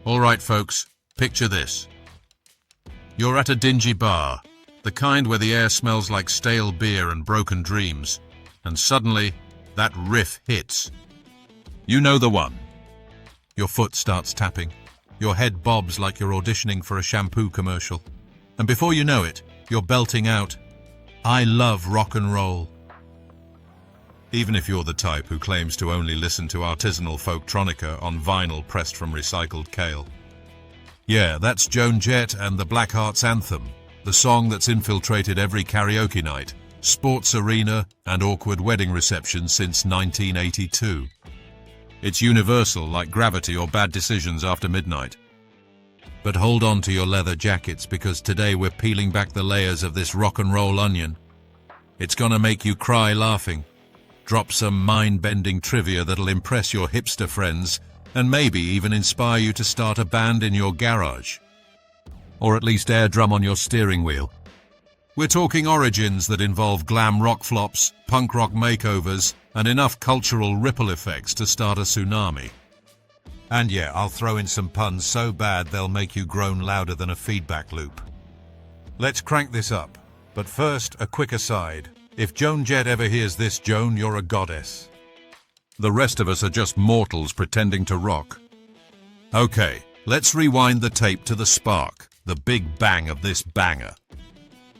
All right, folks, picture this. You're at a dingy bar, the kind where the air smells like stale beer and broken dreams, and suddenly, that riff hits. You know the one. Your foot starts tapping. Your head bobs like you're auditioning for a shampoo commercial. And before you know it, you're belting out, "I love rock and roll." Even if you're the type who claims to only listen to artisanal folktronica on vinyl pressed from recycled kale. Yeah, that's Joan Jett and the Blackhearts' Anthem, the song that's infiltrated every karaoke night, sports arena, and awkward wedding reception since 1982. It's universal, like gravity or bad decisions after midnight. But hold on to your leather jackets, because today we're peeling back the layers of this rock and roll onion. It's gonna make you cry laughing. Drop some mind-bending trivia that'll impress your hipster friends and maybe even inspire you to start a band in your garage. Or at least air drum on your steering wheel. We're talking origins that involve glam rock flops, punk rock makeovers, and enough cultural ripple effects to start a tsunami. And yeah, I'll throw in some puns so bad they'll make you groan louder than a feedback loop. Let's crank this up. But first, a quick aside. If Joan Jett ever hears this, Joan, you're a goddess. The rest of us are just mortals pretending to rock. Okay, let's rewind the tape to the spark, the big bang of this banger.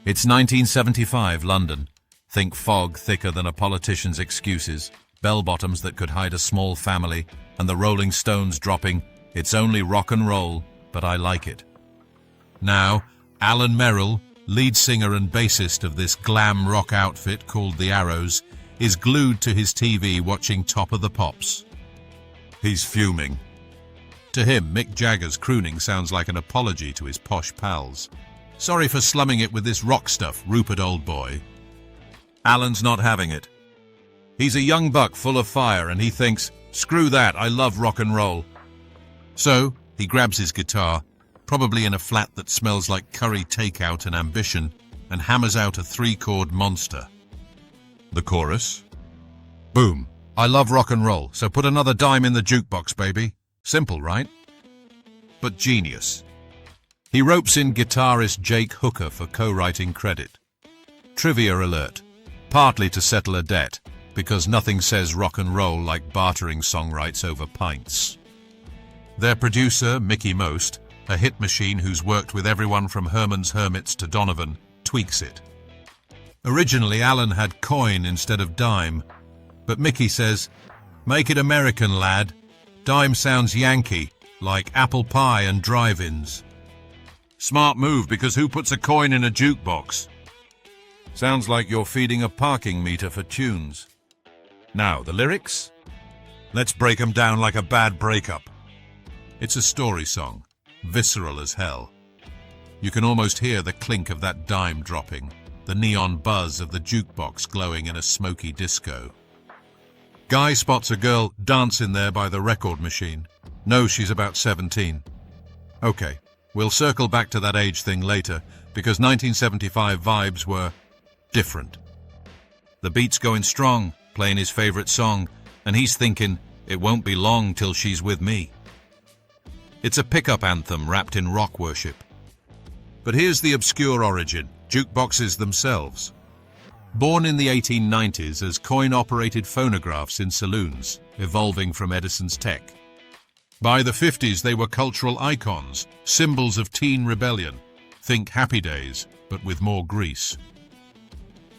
It's 1975, London. Think fog thicker than a politician's excuses, bell-bottoms that could hide a small family, and the Rolling Stones dropping, "It's only rock and roll, but I like it." Now, Alan Merrill, lead singer and bassist of this glam rock outfit called the Arrows, is glued to his TV watching Top of the Pops. He's fuming. To him, Mick Jagger's crooning sounds like an apology to his posh pals. "Sorry for slumming it with this rock stuff, Rupert old boy." Alan's not having it. He's a young buck full of fire and he thinks, "Screw that, I love rock and roll." So, he grabs his guitar, probably in a flat that smells like curry takeout and ambition, and hammers out a 3-chord monster. The chorus? Boom. I love rock and roll, so put another dime in the jukebox, baby. Simple, right? But genius. He ropes in guitarist Jake Hooker for co-writing credit. Trivia alert. Partly to settle a debt, because nothing says rock and roll like bartering songwrites over pints. Their producer, Mickey Most, a hit machine who's worked with everyone from Herman's Hermits to Donovan, tweaks it. Originally, Alan had coin instead of dime, but Mickey says, "Make it American, lad. Dime sounds Yankee, like apple pie and drive-ins." Smart move, because who puts a coin in a jukebox? Sounds like you're feeding a parking meter for tunes. Now, the lyrics? Let's break them down like a bad breakup. It's a story song. Visceral as hell. You can almost hear the clink of that dime dropping, the neon buzz of the jukebox glowing in a smoky disco. Guy spots a girl dancing there by the record machine. Knows she's about 17. Okay, we'll circle back to that age thing later, because 1975 vibes were different. The beat's going strong, playing his favorite song, and he's thinking, it won't be long till she's with me. It's a pickup anthem wrapped in rock worship. But here's the obscure origin, jukeboxes themselves. Born in the 1890s as coin-operated phonographs in saloons, evolving from Edison's tech. By the 50s, they were cultural icons, symbols of teen rebellion. Think Happy Days, but with more grease.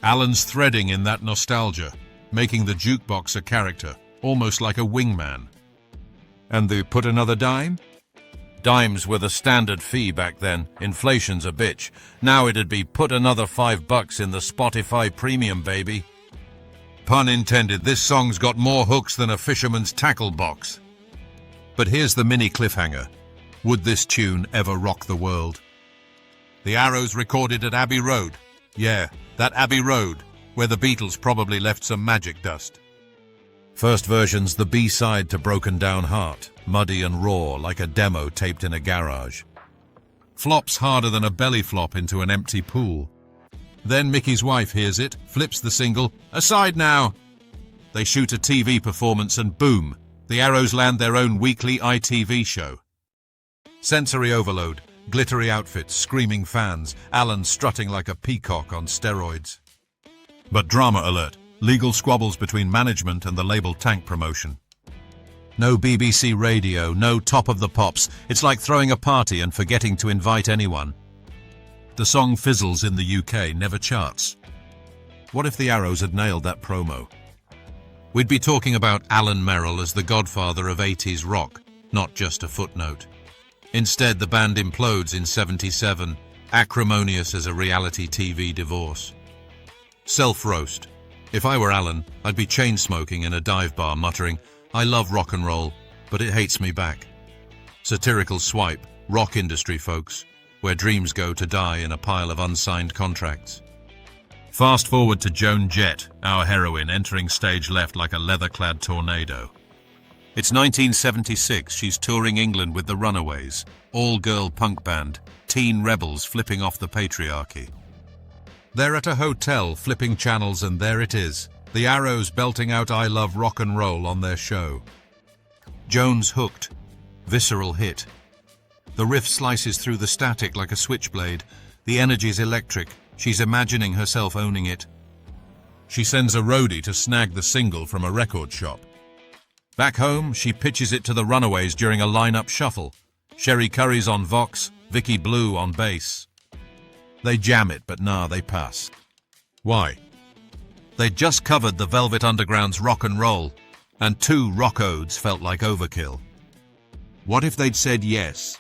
Alan's threading in that nostalgia, making the jukebox a character, almost like a wingman. And the put another dime? Dimes were the standard fee back then. Inflation's a bitch. Now it'd be put another $5 in the Spotify premium, baby. Pun intended, this song's got more hooks than a fisherman's tackle box. But here's the mini cliffhanger. Would this tune ever rock the world? The Arrows recorded at Abbey Road. Yeah, that Abbey Road, where the Beatles probably left some magic dust. First version's the B-side to Broken Down Heart, muddy and raw like a demo taped in a garage. Flops harder than a belly flop into an empty pool. Then Mickey's wife hears it, flips the single, "Aside now!" They shoot a TV performance and boom, the Arrows land their own weekly ITV show. Sensory overload, glittery outfits, screaming fans, Alan strutting like a peacock on steroids. But drama alert, legal squabbles between management and the label Tank promotion. No BBC radio, no Top of the Pops. It's like throwing a party and forgetting to invite anyone. The song fizzles in the UK, never charts. What if the Arrows had nailed that promo? We'd be talking about Alan Merrill as the godfather of 80s rock, not just a footnote. Instead, the band implodes in '77, acrimonious as a reality TV divorce. Self-roast. If I were Alan, I'd be chain-smoking in a dive bar muttering, "I love rock and roll, but it hates me back." Satirical swipe, rock industry folks, where dreams go to die in a pile of unsigned contracts. Fast forward to Joan Jett, our heroine, entering stage left like a leather-clad tornado. It's 1976, she's touring England with the Runaways, all-girl punk band, teen rebels flipping off the patriarchy. They're at a hotel flipping channels and there it is, the Arrows belting out "I Love Rock and Roll" on their show. Joan's hooked. Visceral hit. The riff slices through the static like a switchblade. The energy's electric. She's imagining herself owning it. She sends a roadie to snag the single from a record shop. Back home, she pitches it to the Runaways during a lineup shuffle. Sherry Curry's on Vox, Vicky Blue on bass. They jam it, but nah, they pass. Why? They'd just covered the Velvet Underground's Rock and Roll, and 2 rock odes felt like overkill. What if they'd said yes?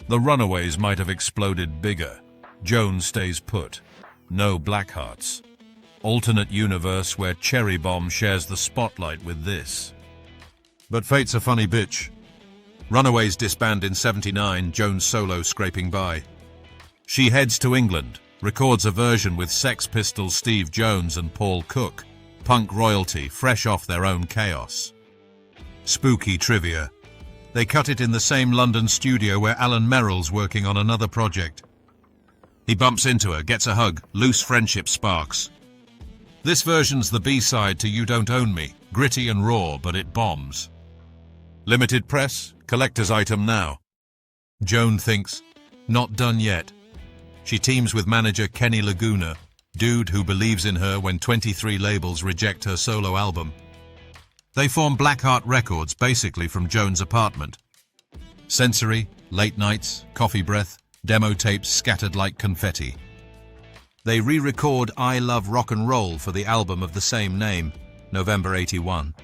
The Runaways might have exploded bigger. Joan stays put. No Blackhearts. Alternate universe where Cherry Bomb shares the spotlight with this. But fate's a funny bitch. Runaways disband in '79, Joan's solo scraping by. She heads to England, records a version with Sex Pistols Steve Jones and Paul Cook, punk royalty fresh off their own chaos. Spooky trivia. They cut it in the same London studio where Alan Merrill's working on another project. He bumps into her, gets a hug, loose friendship sparks. This version's the B-side to You Don't Own Me, gritty and raw, but it bombs. Limited press, collector's item now. Joan thinks, not done yet. She teams with manager Kenny Laguna, dude who believes in her when 23 labels reject her solo album. They form Blackheart Records, basically from Joan's apartment. Sensory, late nights, coffee breath, demo tapes scattered like confetti. They re-record I Love Rock and Roll for the album of the same name, November '81.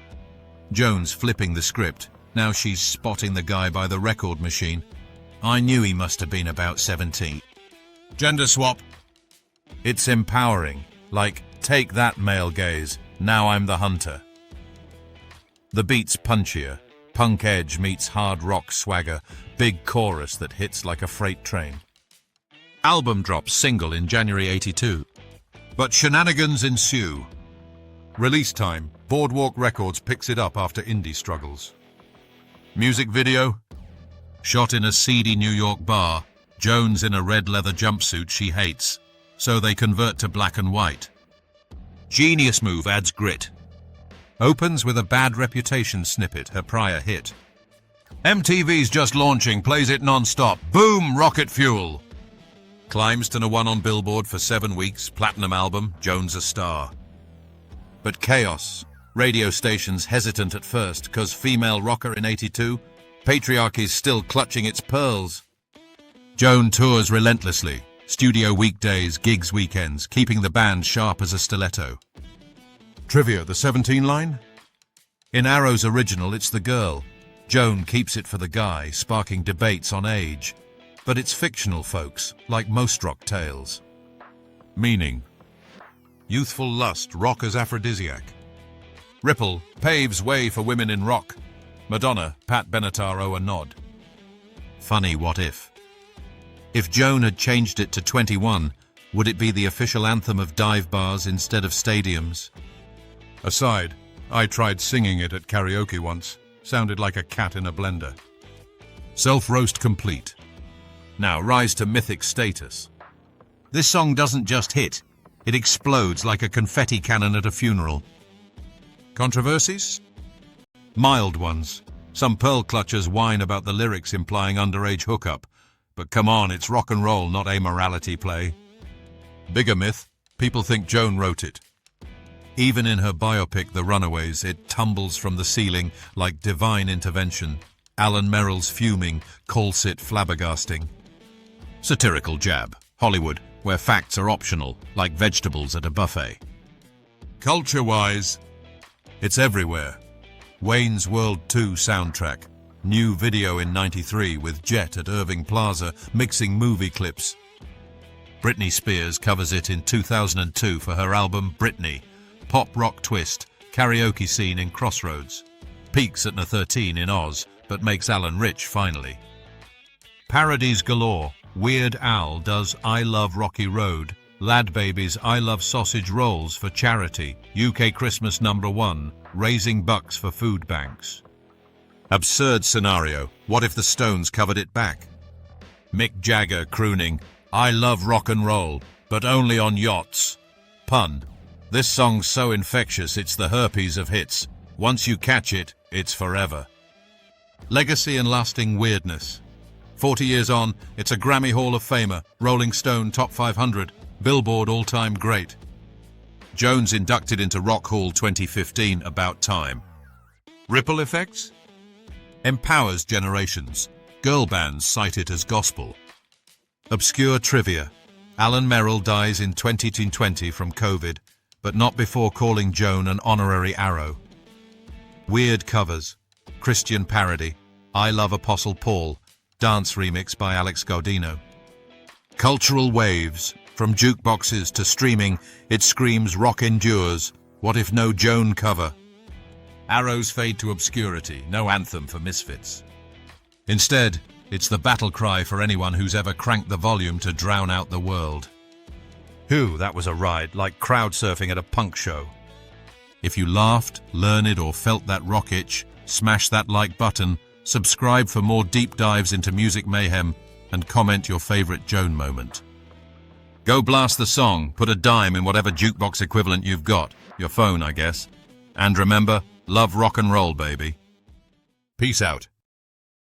Joan's flipping the script. Now she's spotting the guy by the record machine. I knew he must have been about 17. Gender swap. It's empowering, like, take that male gaze, now I'm the hunter. The beat's punchier. Punk edge meets hard rock swagger, big chorus that hits like a freight train. Album drops single in January '82. But shenanigans ensue. Release time, Boardwalk Records picks it up after indie struggles. Music video? Shot in a seedy New York bar, Joan's in a red leather jumpsuit she hates, so they convert to black and white. Genius move adds grit. Opens with a Bad Reputation snippet, her prior hit. MTV's just launching, plays it non-stop. Boom, rocket fuel. Climbs to #1 on Billboard for 7 weeks, platinum album, Joan's a star. But chaos. Radio stations hesitant at first, 'cause female rocker in '82, patriarchy's still clutching its pearls. Joan tours relentlessly, studio weekdays, gigs weekends, keeping the band sharp as a stiletto. Trivia, the 17 line? In Arrow's original, it's the girl. Joan keeps it for the guy, sparking debates on age. But it's fictional, folks, like most rock tales. Meaning. Youthful lust, rock as aphrodisiac. Ripple paves way for women in rock. Madonna, Pat Benatar owe a nod. Funny what if. If Joan had changed it to 21, would it be the official anthem of dive bars instead of stadiums? Aside, I tried singing it at karaoke once. Sounded like a cat in a blender. Self-roast complete. Now rise to Mythic status. This song doesn't just hit, it explodes like a confetti cannon at a funeral. Controversies? Mild ones. Some pearl clutchers whine about the lyrics implying underage hookup. But come on, it's rock and roll, not amorality play. Bigger myth, people think Joan wrote it. Even in her biopic The Runaways, it tumbles from the ceiling like divine intervention. Alan Merrill's fuming calls it flabbergasting. Satirical jab, Hollywood, where facts are optional, like vegetables at a buffet. Culture-wise, it's everywhere. Wayne's World 2 soundtrack, new video in '93 with Jett at Irving Plaza mixing movie clips. Britney Spears covers it in 2002 for her album Britney, pop rock twist, karaoke scene in Crossroads. Peaks at No 13 in Oz, but makes Alan rich finally. Parodies galore. Weird Al does I Love Rocky Road, Lad Baby's I Love Sausage Rolls for charity, UK Christmas #1, raising bucks for food banks. Absurd scenario, what if the Stones covered it back? Mick Jagger crooning, I love rock and roll, but only on yachts. Pun, this song's so infectious it's the herpes of hits. Once you catch it, it's forever. Legacy and lasting weirdness. 40 years on, it's a Grammy Hall of Famer, Rolling Stone Top 500, Billboard All-Time Great. Jones inducted into Rock Hall 2015, about time. Ripple effects? Empowers generations. Girl bands cite it as gospel. Obscure trivia. Alan Merrill dies in 2020 from COVID, but not before calling Joan an honorary arrow. Weird covers. Christian parody. I Love Apostle Paul. Dance remix by Alex Gaudino. Cultural waves. From jukeboxes to streaming, it screams rock endures. What if no Joan cover? Arrows fade to obscurity, no anthem for misfits. Instead, it's the battle cry for anyone who's ever cranked the volume to drown out the world. Whew, that was a ride, like crowd surfing at a punk show. If you laughed, learned or felt that rock itch, smash that like button, subscribe for more deep dives into music mayhem, and comment your favorite Joan moment. Go blast the song, put a dime in whatever jukebox equivalent you've got, your phone I guess. And remember, love rock and roll, baby. Peace out.